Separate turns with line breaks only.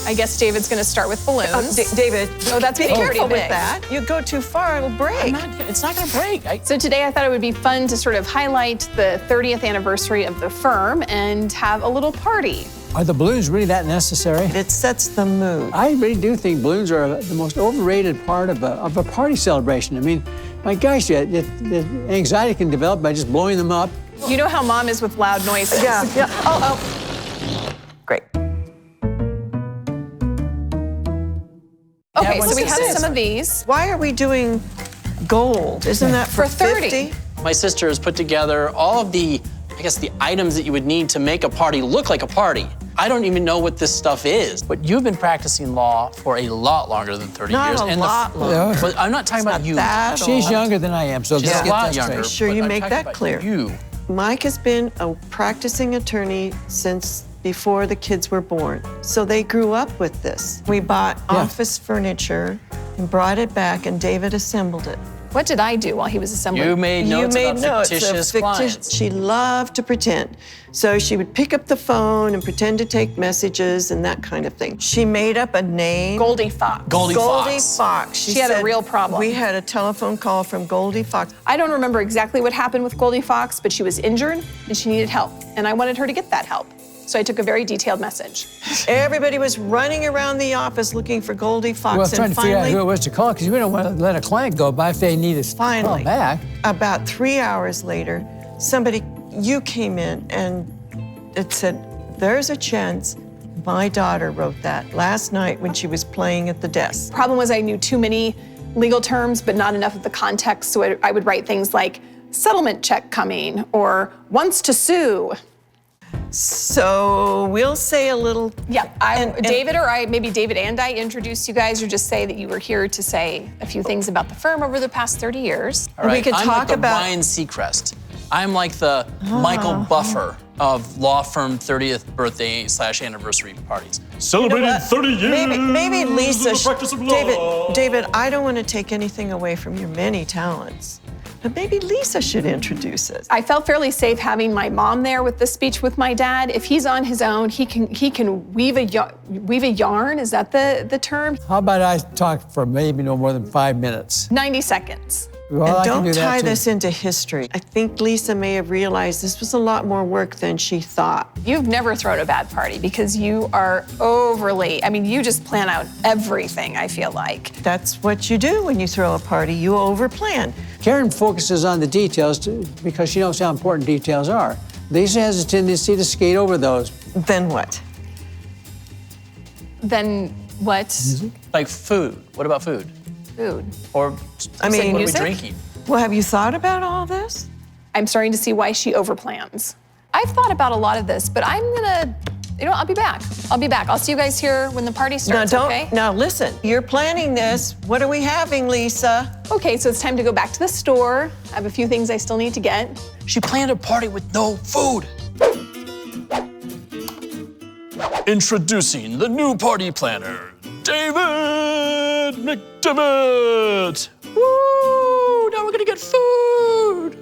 I guess David's gonna start with balloons.
David,
oh, that's
be
getting
careful
pretty
with
big.
that. You go too far, it'll break.
It's not gonna break.
So today I thought it would be fun to sort of highlight the 30th anniversary of the firm and have a little party.
Are the balloons really that necessary?
It sets the mood.
I really do think balloons are the most overrated part of a party celebration. I mean, my gosh, the anxiety can develop by just blowing them up.
You know how Mom is with loud noises.
Yeah. Oh. Great.
Okay,
Yeah,
so we
what's
have
this?
some of these.
Why are we doing gold? Isn't that for
30?
50?
My sister has put together all of the, I guess, the items that you would need to make a party look like a party. I don't even know what this stuff is. But you've been practicing law for a lot longer than 30
Not
years.
a lot longer.
But I'm not talking about you.
That
She's
old.
younger than I am, so
She's
let's
a
get
lot
that
younger.
straight.
Sure,
but
you
I'm
make
talking
that
about
clear.
You.
Mike has been a practicing attorney since before the kids were born. So they grew up with this. We bought office furniture and brought it back, and David assembled it.
What did I do while he was assembling?
You made notes about fictitious
of
clients.
She loved to pretend. So she would pick up the phone and pretend to take messages and that kind of thing. She made up a name.
Goldie Fox.
Goldie
Goldie
Fox.
Fox.
She had a
said,
real problem.
We had a telephone call from Goldie Fox.
I don't remember exactly what happened with Goldie Fox, but she was injured and she needed help. And I wanted her to get that help. So I took a very detailed message.
Everybody was running around the office looking for Goldie Fox.
Well, trying
and
to figure out
finally,
who it was to call, because we don't want to let a client go by if they need us to call
finally,
back.
about 3 hours later, you came in and it said, there's a chance my daughter wrote that last night when she was playing at the desk.
Problem was I knew too many legal terms, but not enough of the context. So I would write things like settlement check coming or wants to sue.
So we'll say a little.
Yeah, David or I, maybe David and I introduce you guys, or just say that you were here to say a few things about the firm over the past 30 years.
All right,
We could
I'm
talk
like the
about-
Ryan Seacrest. I'm like the Michael Buffer of law firm 30th birthday / anniversary parties.
Celebrating 30 years
Maybe Lisa,
of the practice of law.
David, I don't want to take anything away from your many talents, but maybe Lisa should introduce us.
I felt fairly safe having my mom there with the speech with my dad. If he's on his own, he can weave a yarn. Is that the term?
How about I talk for maybe no more than 5 minutes?
90 seconds.
Well,
And
I can
don't
do that
tie
too.
this into history. I think Lisa may have realized this was a lot more work than she thought.
You've never thrown a bad party because you are overly, you just plan out everything, I feel like.
That's what you do when you throw a party. You overplan.
Karen focuses on the details because she knows how important details are. Lisa has a tendency to skate over those.
Then what?
Then what?
Like food. What about food?
Food.
Or
I mean,
what are we
music?
drinking?
Well, have you thought about all this?
I'm starting to see why she overplans. I've thought about a lot of this, but I'm gonna, I'll be back. I'll see you guys here when the party starts, okay?
Now listen, you're planning this. What are we having, Lisa?
Okay, so it's time to go back to the store. I have a few things I still need to get.
She planned a party with no food. Introducing the new party planner, David McDivitt. Woo! Now we're gonna get food.